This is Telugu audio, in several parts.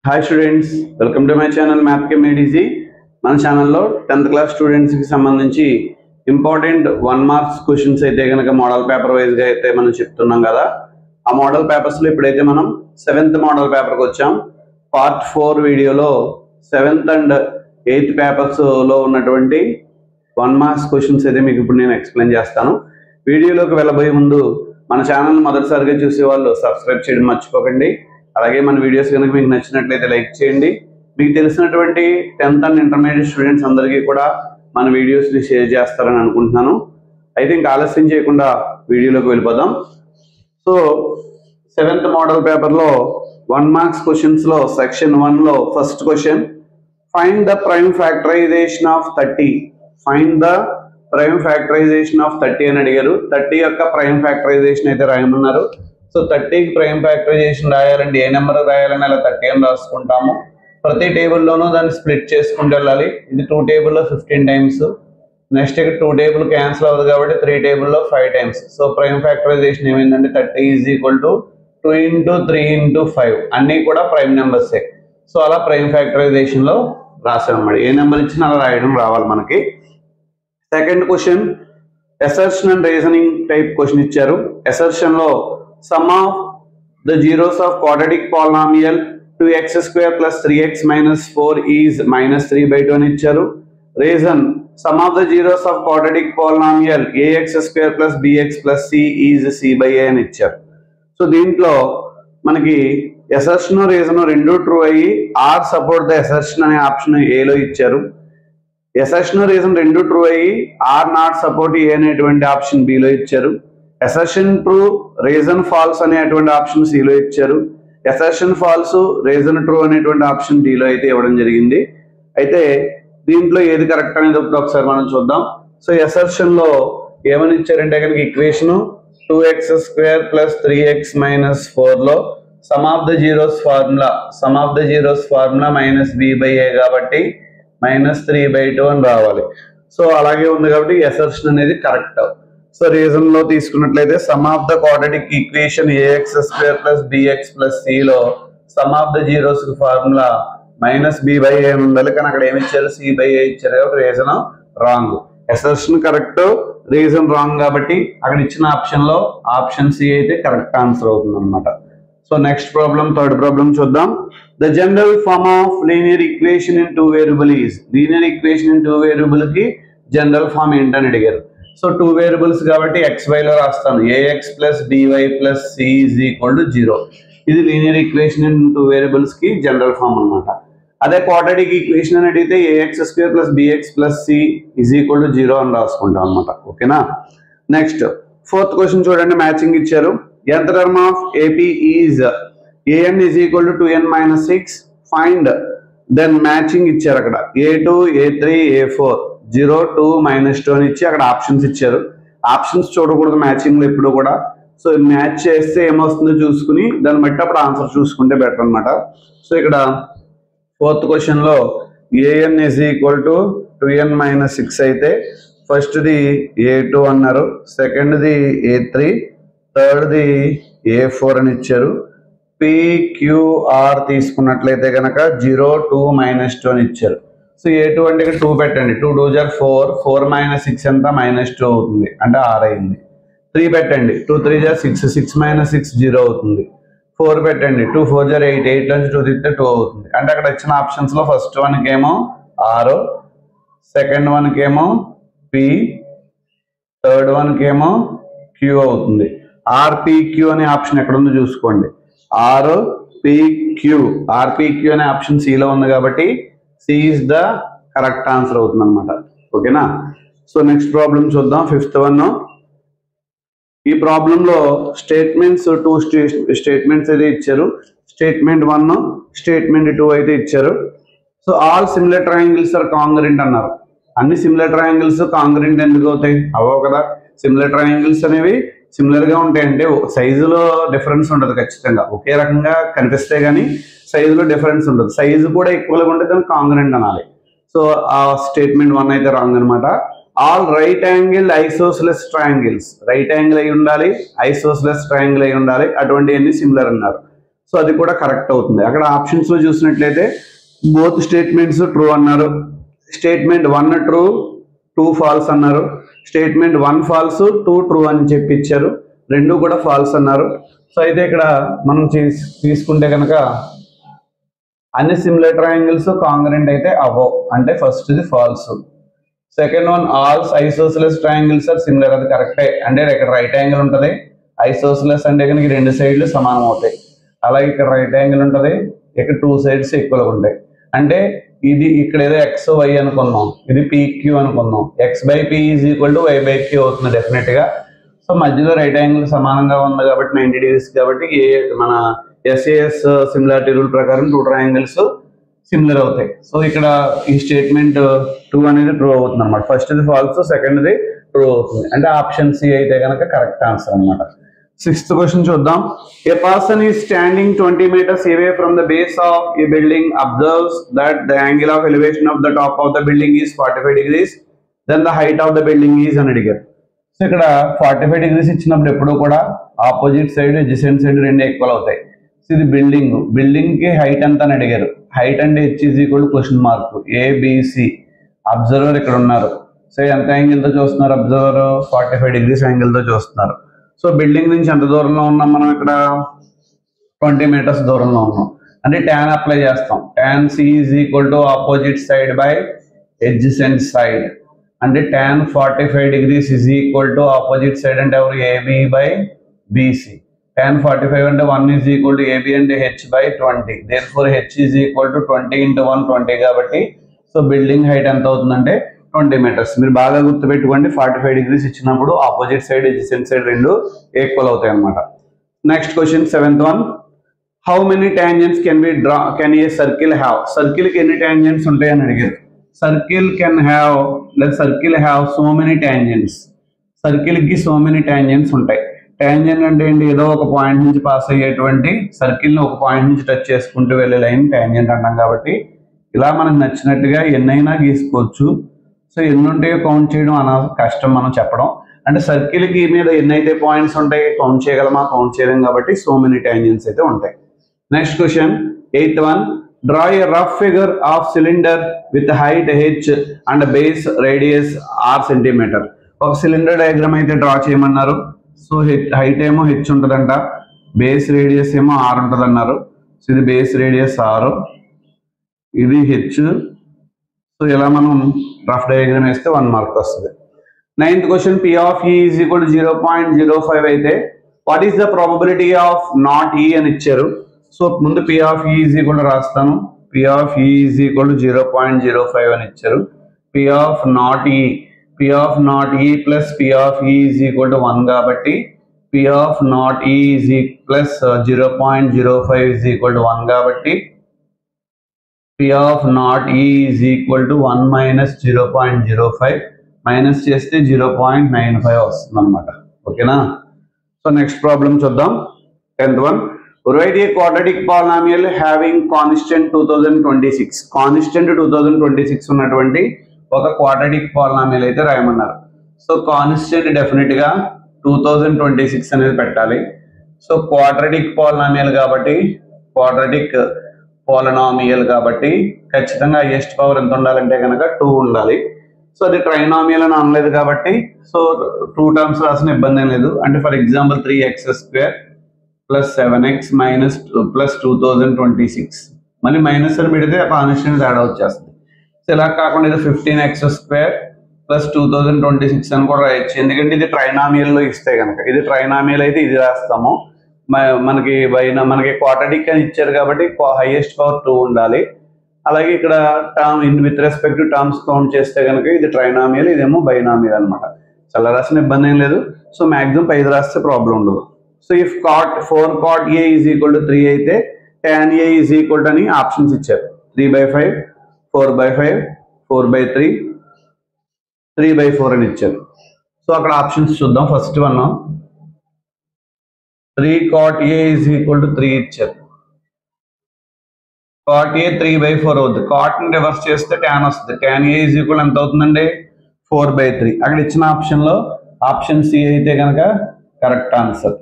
Hi students, welcome to my channel Math Chem ADC. మన ఛానల్లో 10th క్లాస్ స్టూడెంట్స్ కి సంబంధించి ఇంపార్టెంట్ 1 మార్క్స్ క్వశ్చన్స్ అయితే గనక మోడల్ పేపర్ వైజ్ గా అయితే మనం చెప్తున్నాం కదా. ఆ మోడల్ పేపర్స్ లో ఇప్పుడైతే మనం 7th మోడల్ పేపర్ కి వచ్చాం. పార్ట్ 4 వీడియోలో 7th అండ్ 8th పేపర్స్ లో ఉన్నటువంటి 1 మార్క్స్ క్వశ్చన్స్ అయితే మీకు ఇప్పుడు నేను ఎక్స్ప్లెయిన్ చేస్తాను. వీడియోలోకి వెళ్ళబోయే ముందు మన ఛానల్ మొదటిసారిగా చూసే వాళ్ళు సబ్స్క్రైబ్ చేయడం మర్చిపోకండి. అలాగే మన వీడియోస్ కనుక మీకు నచ్చినట్లయితే లైక్ చేయండి. మీకు తెలిసినటువంటి 10th అండ్ ఇంటర్మీడియట్ స్టూడెంట్స్ అందరికీ కూడా మన వీడియోస్ని షేర్ చేస్తారని అనుకుంటున్నాను. అయితే ఇంకా ఆలస్యం చేయకుండా వీడియోలోకి వెళ్ళిపోదాం. సో 7th మోడల్ పేపర్లో 1 మార్క్స్ క్వశ్చన్స్లో సెక్షన్ 1లో first question, find the prime factorization of 30. Find the prime factorization of 30 అని అడిగారు. 30 యొక్క ప్రైమ్ ఫ్యాక్టరైజేషన్ అయితే రాయమన్నారు. సో 30కి ప్రైమ్ ఫ్యాక్టరైజేషన్ రాయాలంటే ఏ నెంబర్ రాయాలని అలా 30 అని రాసుకుంటాము. ప్రతి టేబుల్లోనూ దాన్ని స్ప్లిట్ చేసుకుంటూ వెళ్ళాలి. ఇది 2 టేబుల్లో 15 టైమ్స్, నెక్స్ట్ ఇక్కడ 2 టేబుల్ క్యాన్సిల్ అవ్వదు కాబట్టి 3 టేబుల్లో 5 టైమ్స్. సో ప్రైమ్ ఫ్యాక్టరైజేషన్ ఏమైందంటే 30 = 2 × 3 × 5 అన్నీ కూడా ప్రైమ్ నెంబర్సే. సో అలా ప్రైమ్ ఫ్యాక్టరైజేషన్లో రాసామన్నమాట. ఏ నెంబర్ ఇచ్చినా అలా రాయడం రావాలి మనకి. Second question, assertion and reasoning type question ఇచ్చారు. అసర్షన్లో sum of the zeros of quadratic polynomial 2x² + 3x - 4 is -3/2 అని ఇచ్చారు. Reason, sum of the zeros of quadratic polynomial ax² + bx + c is c/a అని ఇచ్చారు. సో దీంట్లో మనకి అసర్షన్ రీజన్ రెండు ట్రూ అయ్యి ఆర్ సపోర్ట్ ద అసర్షన్ అనే ఆప్షన్ ఏలో ఇచ్చారు. అసర్షన్ రీజన్ రెండు ట్రూ అయ్యి ఆర్ నాట్ సపోర్ట్ ఏ అనేటువంటి ఆప్షన్ బిలో ఇచ్చారు. అసర్షన్ ట్రూ రీజన్ ఫాల్స్ అనేటువంటి ఆప్షన్ సిలో ఇచ్చారు. అసర్షన్ ఫాల్స్ రీజన్ ట్రూ అనేటువంటి ఆప్షన్ డిలో అయితే ఇవ్వడం జరిగింది. అయితే దీంట్లో ఏది కరెక్ట్ అనేది ఒకసారి మనం చూద్దాం. సో అసర్షన్ లో ఏమని ఇచ్చారంటే కనుక ఈక్వేషన్ 2x² + 3x - 4 లో some of the zeros formula -b/a కాబట్టి -3/2 అని రావాలి. సో అలాగే ఉంది కాబట్టి అసర్షన్ అనేది కరెక్ట్. సో రీజన్ లో తీసుకున్నట్లయితే some of the quadratic equation ax² + bx + c లో some of the zeros formula -b/a అని ఉండాలి. కానీ అక్కడ ఏమి ఇచ్చారు, c/a ఇచ్చారు కాబట్టి reason wrong. Assertion correct, reason wrong కాబట్టి అక్కడ ఇచ్చిన ఆప్షన్ లో ఆప్షన్ సి అయితే కరెక్ట్ ఆన్సర్ అవుతుంది అనమాట. So next problem, third problem చూద్దాం. The general form of linear equation in 2 variable is. Linear equation in 2 variable కి జనరల్ ఫార్మ్ ఏంటని అడిగారు. సో 2 వేరియబుల్స్ కాబట్టి xy లో రాస్తాను, ax + by + c = 0. ఇది లీనియర్ ఈక్వేషన్ ఇన్ 2 వేరియబుల్స్ కి జనరల్ ఫార్మ్ అనమాట. అదే క్వాడ్రాటిక్ ఈక్వేషన్ అని అడిగితే ax² + bx + c = 0 అని రాసుకుంటాం అనమాట. ఓకేనా. నెక్స్ట్ ఫోర్త్ క్వశ్చన్ చూడండి, మ్యాచింగ్ ఇచ్చారు. nth term of AP is an = 2n - 6. Find then matching ఇచ్చారు. అక్కడ a2 a3 a4 0 2 -2 అని ఇచ్చి అక్కడ ఆప్షన్స్ ఇచ్చారు. ఆప్షన్స్ చూడకూడదు మ్యాచింగ్ లో ఎప్పుడు కూడా. సో మ్యాచ్ చేస్తే ఏమొస్తుందో చూసుకుని దాన్ని బట్టి అప్పుడు ఆన్సర్ చూసుకుంటే బెటర్ అనమాట. సో ఇక్కడ ఫోర్త్ క్వశ్చన్ లో an = 2n - 6 అయితే ఫస్ట్ది a2 అన్నారు, సెకండ్ది a3, థర్డ్ది a4 అని ఇచ్చారు. PQR తీసుకున్నట్లయితే కనుక 0 2 -2 అని ఇచ్చారు. సో a2 అంటే ఇక్కడ 2 పెట్టండి, 2 2 = 4, 4 - 6 ఎంత -2 అవుతుంది అంటే 6 అయింది. 3 పెట్టండి, 2 3 = 6, 6 - 6 0 అవుతుంది. 4 పెట్టండి, 2 4 = 8, 8 నుంచి 2 తీస్తే 2 అవుతుంది. అంటే అక్కడ ఇచ్చిన ఆప్షన్స్ లో ఫస్ట్ వన్కి ఏమో R, సెకండ్ వన్కి ఏమో P, థర్డ్ వన్కి ఏమో Q అవుతుంది. RPQ అనే ఆప్షన్ ఎక్కడ ఉందో చూసుకోండి. RPQ అనే ఆప్షన్ సిలో ఉంది కాబట్టి C is the correct answer అవుతుంది అనమాట. ఓకేనా. సో నెక్స్ట్ ప్రాబ్లం చూద్దాం, ఫిఫ్త్ వన్. ఈ ప్రాబ్లంలో స్టేట్మెంట్స్ 2 స్టేట్మెంట్స్ అయితే ఇచ్చారు. స్టేట్మెంట్ 1, స్టేట్మెంట్ 2 అయితే ఇచ్చారు. So all similar triangles are congruent అన్నారు. అన్ని సిమిలర్ ట్రయాంగిల్స్ కాంగ్రెంట్ ఎందుకు అవుతాయి? అవ్వవు కదా. సిమిలర్ ట్రయాంగిల్స్ అనేవి సిమిలర్ గా ఉంటాయంటే సైజులో డిఫరెన్స్ ఉండదు, ఖచ్చితంగా ఒకే రకంగా కనిపిస్తే గానీ సైజులో డిఫరెన్స్ ఉండదు. సైజు కూడా ఈక్వల్ గా ఉంటే దాన్ని కాంగ్రెంట్ అనాలి. సో ఆ స్టేట్మెంట్ 1 అయితే రాంగ్ అనమాట. All right angle isosceles triangles, right angle అయి ఉండాలి, ఐసోస్లెస్ ట్రయాంగిల్ అయి ఉండాలి, అటువంటివన్నీ సిమిలర్ అన్నారు. సో అది కూడా కరెక్ట్ అవుతుంది. అక్కడ ఆప్షన్స్ లో చూసినట్లయితే బోత్ స్టేట్మెంట్స్ ట్రూ అన్నారు, స్టేట్మెంట్ 1 ట్రూ 2 ఫాల్స్ అన్నారు, స్టేట్మెంట్ 1 ఫాల్స్ 2 ట్రూ అని చెప్పి ఇచ్చారు, 2 కూడా ఫాల్స్ అన్నారు. సో అయితే ఇక్కడ మనం తీసుకుంటే కనుక అన్ని సిమిలర్ ట్రయాంగిల్స్ కాంగ్రెంట్ అయితే అవ్వవు, అంటే ఫస్ట్ ఇది false. Second one all isosceles triangles are similar, అది కరెక్టే. అంటే ఇక్కడ రైట్ యాంగిల్ ఉంటుంది, ఐసోసిలస్ అంటే కనుక 2 సైడ్లు సమానం అవుతాయి. అలాగే ఇక్కడ రైట్ యాంగిల్ ఉంటుంది, ఇక్కడ 2 సైడ్స్ ఈక్వల్గా ఉంటాయి. అంటే ఇది ఇక్కడ ఏదో ఎక్స్ వై అనుకున్నాం, ఇది PQ అనుకున్నాం, x/p = y/q అవుతుంది డెఫినెట్గా. సో మధ్యలో రైట్ యాంగిల్ సమానంగా ఉంది కాబట్టి 90 degrees కాబట్టి మన SAS సిమిలారిటీ రూల్ ప్రకారం 2 ట్రయాంగిల్స్ సిమిలర్ అవుతాయి. సో ఇక్కడ ఈ స్టేట్మెంట్ 2 అనేది ట్రూ అవుతుంది అనమాట. ఫస్ట్ ఇది ఫాల్స్, సెకండ్ ఇది ట్రూ అవుతుంది. అంటే ఆప్షన్ సి అయితే కనుక కరెక్ట్ ఆన్సర్ అనమాట. 6th క్వశ్చన్ చూద్దాం. A person is standing 20 meters away from the base of a building observes that the angle of elevation of the top of the building is 45 degrees, then the height of the building is అని అడిగారు. సో ఇక్కడ 45 degrees ఇచ్చినప్పుడు ఎప్పుడు కూడా opposite side adjacent side 2 equal అవుతాయి. సో ఇది బిల్డింగ్ కి హైట్ ఎంత అని అడిగారు. హైట్ అంటే h question mark ABC. Observer ఇక్కడ ఉన్నారు. సో ఎంత యాంగిల్ తో చూస్తున్నారు అబ్జర్వర్? 45 degrees యాంగిల్ తో చూస్తున్నారు. సో బిల్డింగ్ నుంచి ఎంత దూరంలో ఉన్నాం మనం? ఇక్కడ 20 meters దూరంలో ఉన్నాం. అంటే tan అప్లై చేస్తాం. tan C = opposite side by adjacent side. అంటే tan 45 degrees = ఆపోజిట్ సైడ్ అంటే ఎవరు? AB/BC. tan 45 అంటే 1 AB అంటే h/20. therefore h = 20 × 1 20 కాబట్టి సో బిల్డింగ్ హైట్ ఎంత అవుతుందంటే 20 meters. మీరు బాగా గుర్తుపెట్టుకోండి, 45 degrees ఇచ్చినప్పుడు opposite side adjacent side 2 equal అవుతాయి అన్నమాట. Next question 7th one. How many tangents can a circle have? Circle కి ఎన్ని టాంజెంట్స్ ఉంటాయి అని అడిగారు. Circle have so many tangents. Circle కి సో మెనీ టాంజెంట్స్ ఉంటాయి. టాంజెంట్ అంటే ఏంటి? ఏదో ఒక పాయింట్ నుంచి పాస్ అయ్యేటువంటి సర్కిల్ ని ఒక పాయింట్ నుంచి టచ్ చేసుకుంటూ వెళ్ళే లైన్ టాంజెంట్ అంటాం. కాబట్టి ఇలా మనకు నచ్చినట్టుగా ఎన్నైనా గీసుకోవచ్చు. సో ఎన్ని ఉంటాయో కౌంట్ చేయడం కష్టం మనం చెప్పడం. అంటే సర్కిల్ కి మీద ఎన్నైతే పాయింట్స్ ఉంటాయి కౌంట్ చేయగలమా? కౌంట్ చేయలేం కాబట్టి సో మెనీ టాంజెంట్స్ అయితే ఉంటాయి. Next question 8th one. Draw a rough figure of cylinder with height h and base radius r centimetre. ఒక సిలిండర్ డయాగ్రామ్ అయితే డ్రా చేయమన్నారు. సో హైట్ ఏమో h ఉంటుందంట, బేస్ రేడియస్ ఏమో r ఉంటుంది అన్నారు. సో ఇది బేస్ రేడియస్ r, ఇది h. సో ఇలా మనం రఫ్ డయాగ్రామ్ వేస్తే 1 మార్క్ వస్తుంది. 9th question. P of E = 0.05 అయితే what is the probability of not E అని ఇచ్చారు. సో ముందు P of E రాస్తాను. P of E = 0.05 అని ఇచ్చారు. P of not E plus P of E = 1 కాబట్టి P of not E plus 0.05 = 1 కాబట్టి P of not E = 1 minus 0.05 minus చేస్తే 0.95 వస్తుంది అనమాట. ఓకేనా? సో నెక్స్ట్ ప్రాబ్లం చూద్దాం. 10th one. Write a quadratic polynomial having constant 2026. Constant 2026 ఉన్నటువంటి ఒక క్వాడ్రాటిక్ పాలినామియల్ అయితే రాయమన్నారు. సో కాన్స్టెంట్ డెఫినెట్ గా 2026 అనేది పెట్టాలి. సో క్వాడ్రాటిక్ పాలినామియల్ కాబట్టి ఖచ్చితంగా హైయెస్ట్ పవర్ ఎంత ఉండాలంటే కనుక 2 ఉండాలి. సో అది ట్రైనామియల్ అని అనలేదు కాబట్టి సో 2 టర్మ్స్ రాసిన ఇబ్బంది ఏం లేదు. అంటే ఫర్ ఎగ్జాంపుల్ 3x² + 7x + 2026 మళ్ళీ మైనస్ అని పెడితే కాన్స్టెంట్ తేడా వచ్చేస్తుంది. సో ఇలా కాకుండా ఇది 15x² + 2026 అని కూడా రాయొచ్చు. ఎందుకంటే ఇది ట్రైనామియల్ లో ఇస్తే కనుక, ఇది ట్రైనామియల్ అయితే ఇది రాస్తాము. మనకి క్వాడ్రాటిక్ అని ఇచ్చారు కాబట్టి హైయెస్ట్ పవర్ 2 ఉండాలి. అలాగే ఇక్కడ term with respect to terms count చేస్తే కనుక ఇది ట్రైనామియల్, ఇదేమో బైనామియల్ అనమాట. చాలా రాసిన ఇబ్బంది ఏం లేదు. సో మాక్సిమం 5 రాస్తే ప్రాబ్లం ఉండదు. సో ఇఫ్ 4 cot A = 3 అయితే tan A = అని ఆప్షన్స్ ఇచ్చారు. 3/5, 4/5, 4/3, 3/4 అని ఇచ్చారు. సో అక్కడ ఆప్షన్స్ చూద్దాం. ఫస్ట్ వన్ 3 cot A = 3 ఇచ్చారు. cot A 3/4 అవుతుంది. cot ని రివర్స్ చేస్తే tan వస్తుంది. tan A = ఎంత అవుతుందండి? 4/3. అక్కడ ఇచ్చిన ఆప్షన్ లో ఆప్షన్ సి అయితే కనుక కరెక్ట్ ఆన్సర్.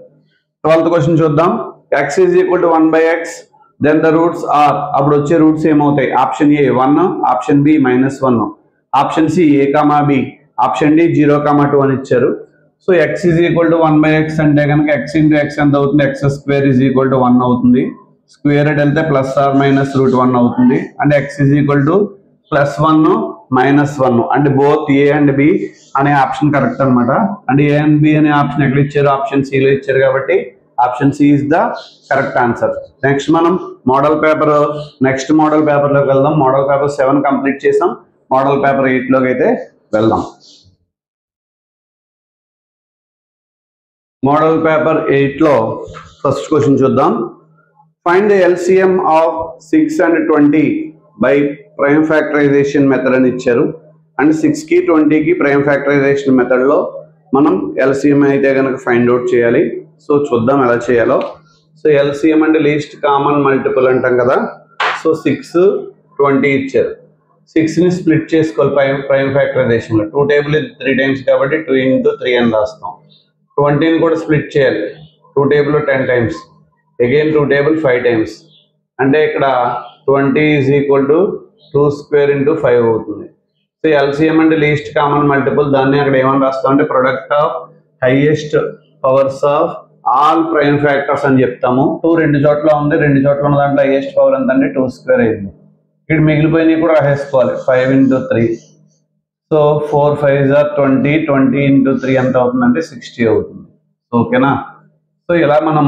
12th క్వశ్చన్ చూద్దాం. x is equal to 1 by x, then the roots are, అప్పుడు వచ్చే రూట్స్ ఏమవుతాయి? Option A 1, option B -1, option C a, b, option D 0, 2 అని ఇచ్చారు. So x is equal to 1 by x అంటే కనుక x into x ఎంత అవుతుంది? x square is equal to 1 అవుతుంది. స్క్వేర్ వెళ్తే ప్లస్ ఆర్ మైనస్ √1 అవుతుంది. అంటే x is equal to +1 -1 అంటే బోత్ ఏ అండ్ బి అనే ఆప్షన్ కరెక్ట్ అనమాట. అంటే ఏ అండ్ బి అనే ఆప్షన్ ఎక్కడ ఇచ్చారు? ఆప్షన్ సి లో ఇచ్చారు కాబట్టి option C is the correct answer. Next మనం నెక్స్ట్ మోడల్ పేపర్ లోకి వెళ్దాం. మోడల్ పేపర్ 7 కంప్లీట్ చేసాం. మోడల్ పేపర్ 8 లోకి అయితే వెళ్దాం. మోడల్ పేపర్ 8 లో ఫస్ట్ క్వశ్చన్ చూద్దాం. Find the LCM of 6 and 20 by prime factorisation method అని ఇచ్చారు. అండ్ 6 కి 20 కి ప్రైమ్ ఫ్యాక్టరైజేషన్ మెథడ్ లో మనం LCM అయితే కనుక ఫైండ్ అవుట్ చేయాలి. సో చూద్దాం ఎలా చేయాలో. సో LCM అంటే లీస్ట్ కామన్ మల్టిపుల్ అంటాం కదా. సో 6, 20 ఇచ్చారు. 6 ని స్ప్లిట్ చేసుకోవాలి ప్రైమ్ ఫ్యాక్టరైజేషన్ లో. 2 టేబుల్ 3 టైమ్స్ కాబట్టి 2 into 3 అని రాస్తాం. 20ని కూడా స్ప్లిట్ చేయాలి. 2 table 10 times, again 2 table 5 times. అంటే ఇక్కడ 20 is equal to 2 square into 5 అవుతుంది. సో LCM అంటే లీస్ట్ కామన్ మల్టిపుల్. దాన్ని అక్కడ ఏమని రాస్తాం అంటే product of highest powers of all prime factors అని చెప్తాము. 2 రెండు చోట్ల ఉంది, 2 చోట్ల ఉన్న దాంట్లో హైయెస్ట్ పవర్ ఎంత అంటే 2 square అయింది. ఇక్కడ మిగిలిపోయినవి కూడా రాసేసుకోవాలి. 5 into 3. So 4 5s are 20, 20 into 3 ఎంత అవుతుందంటే 60 అవుతుంది. ఓకేనా? సో ఇలా మనం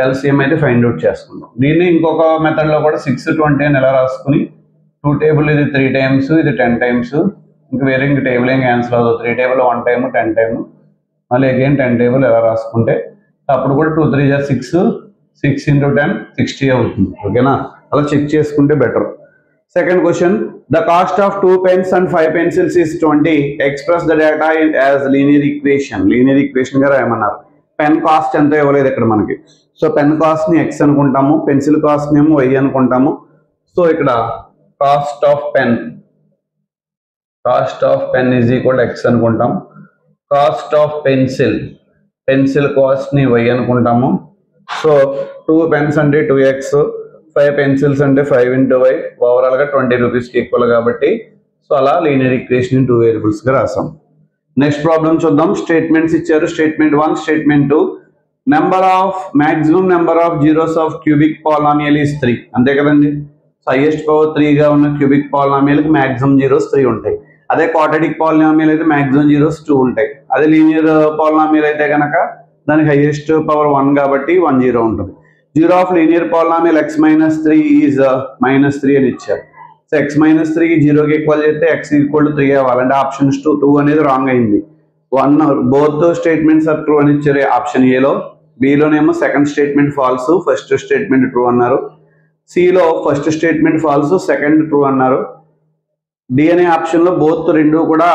LCM అయితే ఫైండ్ అవుట్ చేసుకుంటాం. దీన్ని ఇంకొక మెథడ్ లో కూడా 6, 20 అని ఎలా రాసుకుని 2 టేబుల్ ఇది 3 టైమ్స్, ఇది 10 టైమ్స్, ఇంకా వేరే ఇంక టేబుల్ ఏం క్యాన్సిల్ అవ్వదు. 3 టేబుల్ 1 టైమ్, 10 టైమ్, మళ్ళీ అగైన్ 10 టేబుల్ ఎలా రాసుకుంటే అప్పుడు కూడా 2 3 6, 6 into 10 60 అవుతుంది. ఓకేనా? అలా చెక్ చేసుకుంటే better. Second question, the cost of 2 pens and 5 pencils is 20. Express the data as linear equation. Linear equation గా రాయమన్నారు. పెన్ కాస్ట్ ఎంత ఇవ్వలేదు ఇక్కడ మనకి. సో పెన్ కాస్ట్ ని x అనుకుంటాము, పెన్సిల్ కాస్ట్ ని ఏమో y అనుకుంటాము. సో ఇక్కడ cost of pen is equal x అనుకుంటాం. కాస్ట్ ఆఫ్ పెన్సిల్ కాస్ట్ ని y అనుకుంటాము. సో 2 pens అంటే 2x, 5 pencils అంటే 5 into y, ఓవరాల్ గా 20 రూపీస్ కి ఈక్వల్ కాబట్టి సో అలా లీనియర్ ఈక్వేషన్ 2 వేరియబుల్స్ గా రాసాం. నెక్స్ట్ ప్రాబ్లం చూద్దాం. స్టేట్మెంట్స్ ఇచ్చారు. Statement 1, statement 2. maximum number of zeros of cubic polynomial is 3. అంతే కదండి. సో హైయెస్ట్ పవర్ 3 గా ఉన్న క్యూబిక్ పాలినామియల్ కి మాక్సిమం జీరోస్ 3 ఉంటాయి. అదే క్వాడ్రాటిక్ పాలినామియల్ అయితే మాక్సిమం జీరోస్ 2 ఉంటాయి. అదే లీనియర్ పాలినామియల్ అయితే కనుక దానికి హైయెస్ట్ పవర్ 1 కాబట్టి 1 0 ఉంటుంది. Zero of linear polynomial x - 3 is -3 అని ఇచ్చారు. సో x - 3 జీరోకి ఈక్వల్ చేస్తే x ఈక్వల్ టు 3 అవ్వాలంటే ఆప్షన్స్ 2 అనేది రాంగ్ అయింది. 1 బోత్ స్టేట్మెంట్స్ ఆర్ ట్రూ అని ఇచ్చారు ఆప్షన్ ఏలో. బిలోనేమో second statement false, first statement true అన్నారు. సిలో first statement false, second true అన్నారు. డి అనే ఆప్షన్ లో బోత్ రెండు కూడా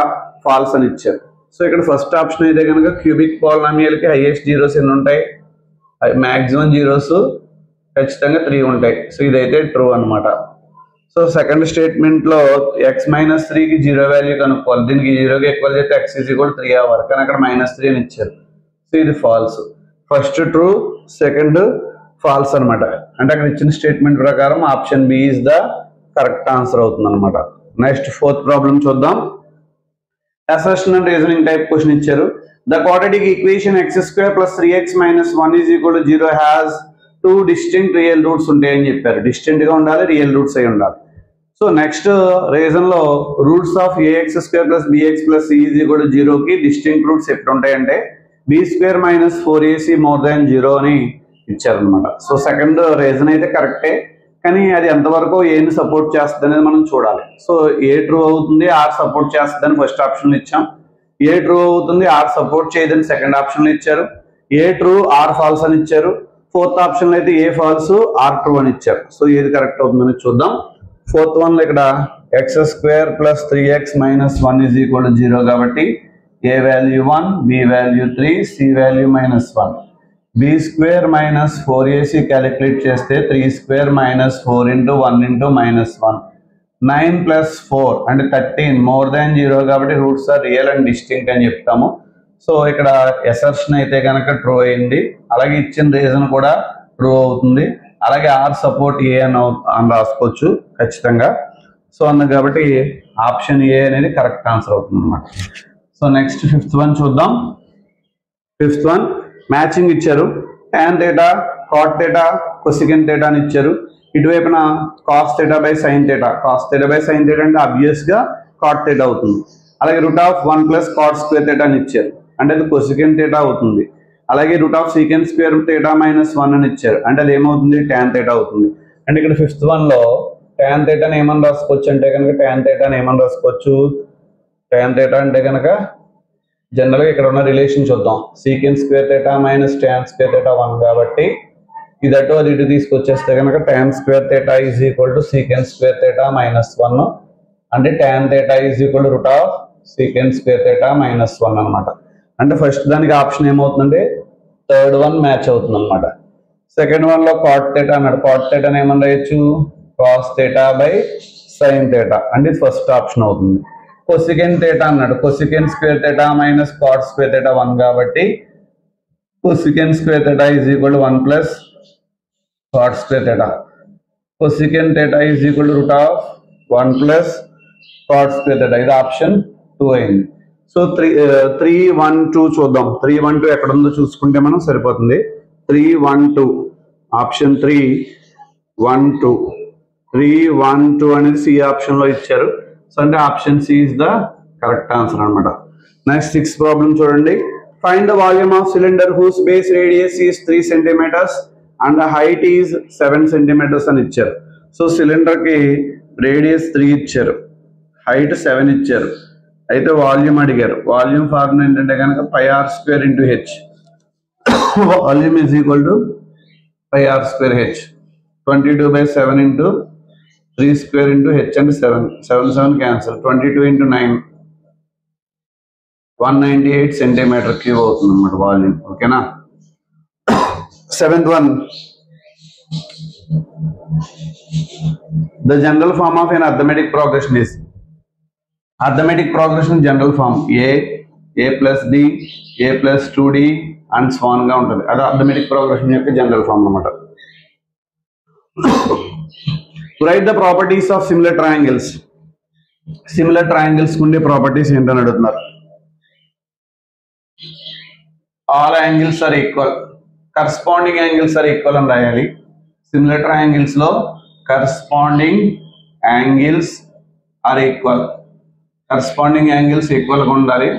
ఫాల్స్ అని ఇచ్చారు. సో ఇక్కడ ఫస్ట్ ఆప్షన్ అయితే కనుక క్యూబిక్ పాలినామియల్ కి హైయెస్ట్ జీరోస్ ఎన్ని ఉంటాయి? మాక్సిమం జీరోస్ ఖచ్చితంగా 3 ఉంటాయి. సో ఇదైతే ట్రూ అనమాట. సో సెకండ్ స్టేట్మెంట్ లో x - 3 కి 0 వాల్యూ కనుక్కోవాలి. దీనికి 0కి ఈక్వల్ చేస్తే x = 3 అవ్వాలి, కానీ అక్కడ -3 అని ఇచ్చారు. సో ఇది false. First true, second false అనమాట. అంటే అక్కడ ఇచ్చిన స్టేట్మెంట్ ప్రకారం option B is the correct answer అవుతుంది అనమాట. నెక్స్ట్ ఫోర్త్ ప్రాబ్లం చూద్దాం. Assertion and reasoning type question ఇచ్చారు. The quadratic equation x² + 3x - 1 = 0 has 2 distinct real roots ఉంటాయని చెప్పారు. డిస్టింక్ట్ గా ఉండాలి, రియల్ రూట్స్ అయి ఉండాలి. సో నెక్స్ట్ రీజన్ లో roots of ax² + bx + c = 0 కి డిస్టింక్ట్ రూట్స్ ఎప్పుడు ఉంటాయంటే b² - 4ac > 0 అని ఇచ్చారనమాట. సో సెకండ్ రీజన్ అయితే కరెక్టే, కానీ అది ఎంతవరకు ఏని సపోర్ట్ చేస్తుంది అనేది మనం చూడాలి. సో ఏ ట్రూ అవుతుంది, ఆర్ సపోర్ట్ చేస్తుందని ఫస్ట్ ఆప్షన్ ఇచ్చాం. ఏ ట్రూ అవుతుంది, ఆర్ సపోర్ట్ చేయదని సెకండ్ ఆప్షన్ ఇచ్చారు. ఏ ట్రూ, ఆర్ ఫాల్స్ అని ఇచ్చారు. ఫోర్త్ ఆప్షన్ లో అయితే ఏ ఫాల్స్, ఆర్ ట్రూ అని ఇచ్చారు. సో ఏది కరెక్ట్ అవుతుందని చూద్దాం. ఫోర్త్ వన్ లో ఇక్కడ x² + 3x - 1 = 0 కాబట్టి a value 1, b value 3, c value -1. b² - 4ac calculate చేస్తే 3² - 4 × 1 × -1. 9 + 4 అంటే 13 <0 కాబట్టి roots are real and distinct అని చెప్తాము. సో ఇక్కడ అసర్షన్ అయితే కనుక ట్రూ అయింది. అలాగే ఇచ్చిన రీజన్ కూడా ప్రూవ్ అవుతుంది. అలాగే ఆర్ సపోర్ట్ ఏ అని రాసుకోవచ్చు ఖచ్చితంగా. సో అందుకు కాబట్టి ఆప్షన్ ఏ అనేది కరెక్ట్ ఆన్సర్ అవుతుంది అనమాట. సో నెక్స్ట్ 5th వన్ చూద్దాం. 5th వన్ మ్యాచింగ్ ఇచ్చారు. tan θ cot θ cosecant θ అని ఇచ్చారు. ఇటువైపున cos θ by sin θ, cos θ by sin θ అంటే ఆబ్వియస్ గా cot θ అవుతుంది. అలాగే √1 ప్లస్ cot స్క్వేర్ θ అని ఇచ్చారు, అంటే అది cosecant θ అవుతుంది. అలాగే √secant స్క్వేర్ θ మైనస్ 1 అని ఇచ్చారు, అంటే అది ఏమవుతుంది tan θ అవుతుంది. అంటే ఇక్కడ 5th వన్ లో tan θ అని ఏమని రాసుకోవచ్చు అంటే కనుక tan θ అని ఏమని రాసుకోవచ్చు, tan θ అంటే కనుక జనరల్ గా ఇక్కడ ఉన్న రిలేషన్ చూద్దాం. secant square θ minus tan square θ 1 కాబట్టి ఇది అటు అది ఇటు తీసుకొచ్చేస్తే కనుక tan square θ is equal to secant square θ minus 1, అంటే tan θ is equal to √secant square θ minus 1 అనమాట. అంటే ఫస్ట్ దానికి ఆప్షన్ ఏమవుతుందంటే 3rd వన్ మ్యాచ్ అవుతుంది అనమాట. 2nd వన్ లో cot θ అన్నాడు, cot θ అని ఏమని రాయొచ్చు cos θ బై sin θ, అంటే ఫస్ట్ ఆప్షన్ అవుతుంది. cosecant θ అన్నాడు, cosecant square θ minus cot square θ 1 కాబట్టి cosecant square θ is equal to 1 plus cot square θ. cosecant θ is equal to √1 plus cot square θ. ఇది ఆప్షన్ 2 అయింది. సో 3, 1, 2 చూద్దాం. 3, 1, 2 ఎక్కడ ఉందో చూసుకుంటే మనం సరిపోతుంది. 3, 1, 2 ఆప్షన్ 3, 1, 2 3, 1, 2 అనేది సి ఆప్షన్ లో ఇచ్చారు. సో అంటే option C is the correct answer అనమాట. నెక్స్ట్ 6th ప్రాబ్లం చూడండి. Find the volume of cylinder whose base radius is 3 centimeters and height is 7 centimeters అని ఇచ్చారు. సో సిలిండర్ కి రేడియస్ 3 ఇచ్చారు, హైట్ 7 ఇచ్చారు. అయితే వాల్యూమ్ అడిగారు. వాల్యూమ్ ఫార్ములా ఏంటంటే కనుక πr² into h. Volume is equal to πr² h. 22/7 into 3² into h అంటే 7, 7 క్యాన్సల్. 22 into 9 198 centimeter క్యూబ్ అవుతుంది అన్నమాట వాల్యూమ్. ఓకేనా. 7th one, the general form of an arithmetic progression is. Arithmetic progression general form a plus d, a plus 2d and so on గా ఉంటుంది. అది అర్థమెటిక్ ప్రోగ్రెషన్ యొక్క జనరల్ ఫార్మ్ అన్నమాట. Right the properties of similar triangles. Similar triangles ఉండే ప్రాపర్టీస్ ఏంటని అడుగుతున్నారు. All angles are equal, corresponding angles are equal అని రాయాలి. సిమిలర్ ట్రయాంగిల్స్ లో corresponding angles are equal, corresponding angles equal గా ఉండాలి.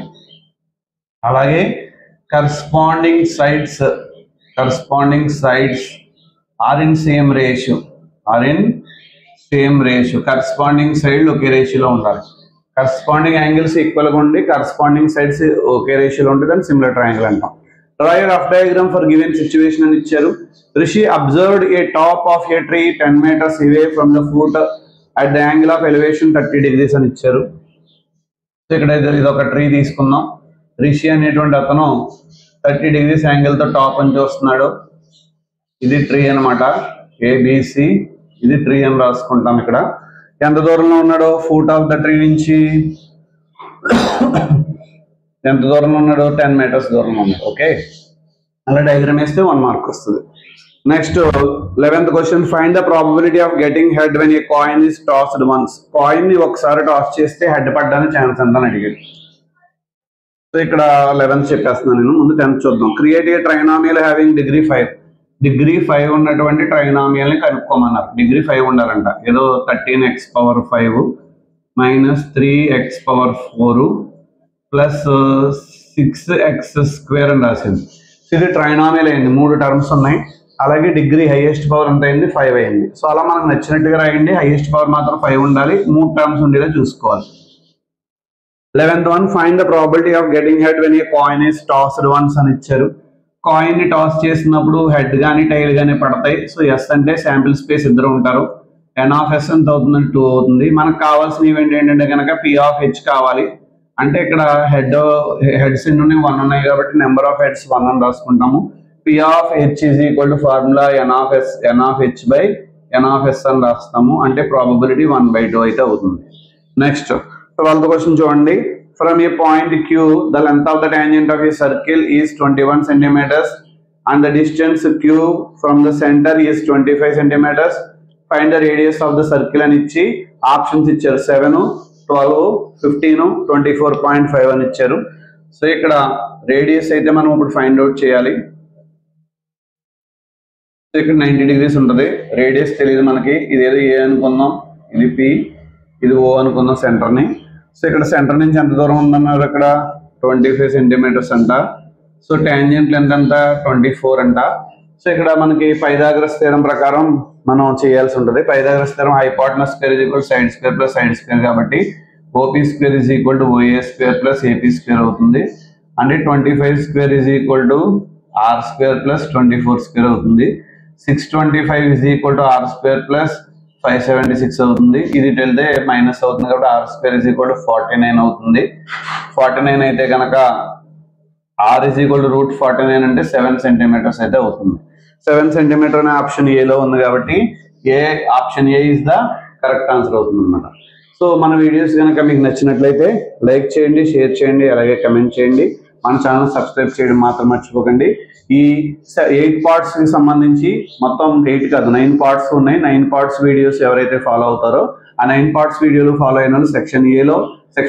అలాగే corresponding sides are in same ratio, corresponding side ఒకే రేషియోలో ఉండాలి. కరస్పాండింగ్ యాంగిల్స్ ఈక్వల్ గా ఉండి కరస్పాండింగ్ సైడ్స్ ఒకే రేషియోలో ఉంటే దాన్ని సిమిలర్ ట్రయాంగిల్ అంటాం. Draw a rough diagram for given situation అని ఇచ్చారు. Rishi observed A top of A tree 10 meters away from the foot at the angle of elevation 30 degrees అని ఇచ్చారు. సో ఇక్కడ ఇది ఒక ట్రీ తీసుకుందాం. రిషి అనేటువంటి అతను 30 degrees యాంగిల్ తో టాప్ అని చూస్తున్నాడు. ఇది ట్రీ అనమాట, ఏబిసి. ఇది ట్రీ అని రాసుకుంటాం. ఇక్కడ ఎంత దూరంలో ఉన్నాడో ఫుట్ ఆఫ్ ద ట్రీ నుంచి ఎంత దూరంలో ఉన్నాడో 10 meters దూరంలో ఉన్నాడు. ఓకే, అలా డయాగ్రామ్ వేస్తే 1 mark వస్తుంది. Next 11th question, find the probability of getting head when a coin is tossed once. Coin ని ఒకసారి టాస్ చేస్తే హెడ్ పడ్డానికి ఛాన్స్ ఎంత అని అడిగాడు. సో ఇక్కడ 11th చెప్పేస్తున్నాను నేను. ముందు 10th చూద్దాం. Create a trinomial having degree 5. Degree 5 ఉన్నటువంటి ట్రైనామియల్ ని కనుక్కోమన్నారు. డిగ్రీ 5 ఉండాలంట. ఏదో 13x⁵ minus 3x⁴ plus 6x² అని రాసింది. ఇది ట్రైనామియల్ అయింది. 3 టర్మ్స్ ఉన్నాయి. అలాగే డిగ్రీ హైయెస్ట్ పవర్ ఎంత అయింది 5 అయింది. సో అలా మనకు నచ్చినట్టుగా రాయండి. హైయెస్ట్ పవర్ మాత్రం 5 ఉండాలి. 3 టర్మ్స్ ఉండేలా చూసుకోవాలి. 11th one, find the probability of getting head when a coin is tossed once అని ఇచ్చారు. కాయిన్ ని టాస్ చేసినప్పుడు హెడ్ కానీ టైల్ కానీ పడతాయి. సో ఎస్ అంటే శాంపిల్ స్పేస్ ఇద్దరు ఉంటారు. n(s) ఎంత అవుతుంది, 2 అవుతుంది. మనకు కావాల్సిన ఈవెంట్ ఏంటంటే కనుక p(h) కావాలి. అంటే ఇక్కడ హెడ్స్ ఎన్ని ఉన్నాయి, 1 ఉన్నాయి కాబట్టి నెంబర్ ఆఫ్ హెడ్స్ 1 అని రాసుకుంటాము. p(h) is equal to formula n(h) by n(s) అని రాస్తాము. అంటే ప్రాబబిలిటీ 1/2 అయితే అవుతుంది. నెక్స్ట్ 12th క్వశ్చన్ చూడండి. From A point Q the length of the tangent of a circle is 21 centimeters and the distance q from the center is 25 centimeters. Find the radius of the circle అని ఇచ్చి ఆప్షన్స్ ఇచ్చారు 7, 12, 15, 24.5 అని ఇచ్చారు. సో ఇక్కడ రేడియస్ అయితే మనం ఇప్పుడు ఫైండ్ అవుట్ చేయాలి. ఇక్కడ 90 degrees ఉంటుంది. రేడియస్ తెలియదు మనకి. ఇదేదో ఏ అనుకుందాం, ఇది పి, ఇది ఓ అనుకుందాం సెంటర్ని. సో ఇక్కడ సెంటర్ నుంచి ఎంత దూరం ఉందన్నారు, ఇక్కడ 25 సెంటీమీటర్స్ అంట. సో టాంజెంట్ లెంత్ ఎంత 24 అంట. సో ఇక్కడ మనకి పైథాగరస్ థీరం ప్రకారం మనం చేయాల్సి ఉంటుంది. Pythagoras theorem hypotenuse square is equal side square plus side square కాబట్టి OP square is equal to OA square plus AP square అవుతుంది. అంటే 25 square is equal to R square plus 24 square అవుతుంది. 625 is equal to R square plus 576 అవుతుంది. ఇది వెళ్తే మైనస్ అవుతుంది కాబట్టి R square is equal to 49 అవుతుంది. 49 అయితే కనుక R is equal to root 49 అంటే 7 సెంటీమీటర్స్ అయితే అవుతుంది. 7 సెంటీమీటర్ అనే ఆప్షన్ ఏలో ఉంది కాబట్టి option A is the correct answer అవుతుంది అనమాట. సో మన వీడియోస్ కనుక మీకు నచ్చినట్లయితే లైక్ చేయండి, షేర్ చేయండి, అలాగే కమెంట్ చేయండి. మన ఛానల్ సబ్స్క్రైబ్ చేయడం మాత్రం మర్చిపోకండి. ఈ 8 parts కి సంబంధించి మొత్తం 8 కాదు 9 parts ఉన్నాయి. 9 parts వీడియోస్ ఎవరైతే ఫాలో అవుతారో ఆ 9 parts వీడియోలు ఫాలో అయిన వాళ్ళు సెక్షన్ ఏలో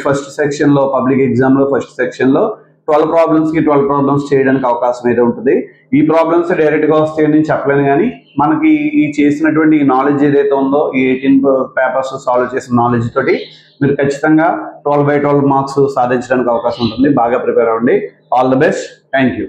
ఫస్ట్ సెక్షన్ లో పబ్లిక్ ఎగ్జామ్ లో ఫస్ట్ సెక్షన్ లో 12 problems కి 12 problems చేయడానికి అవకాశం అయితే ఉంటుంది. ఈ ప్రాబ్లమ్స్ డైరెక్ట్ గా వస్తాయని చెప్పలేను, కానీ మనకి ఈ చేసినటువంటి ఈ నాలెడ్జ్ ఏదైతే ఉందో ఈ 18 పేపర్స్ సాల్వ్ చేసిన నాలెడ్జ్ తోటి మీరు ఖచ్చితంగా 12/12 మార్క్స్ సాధించడానికి అవకాశం ఉంటుంది. బాగా ప్రిపేర్ అవ్వండి. All the best. Thank you.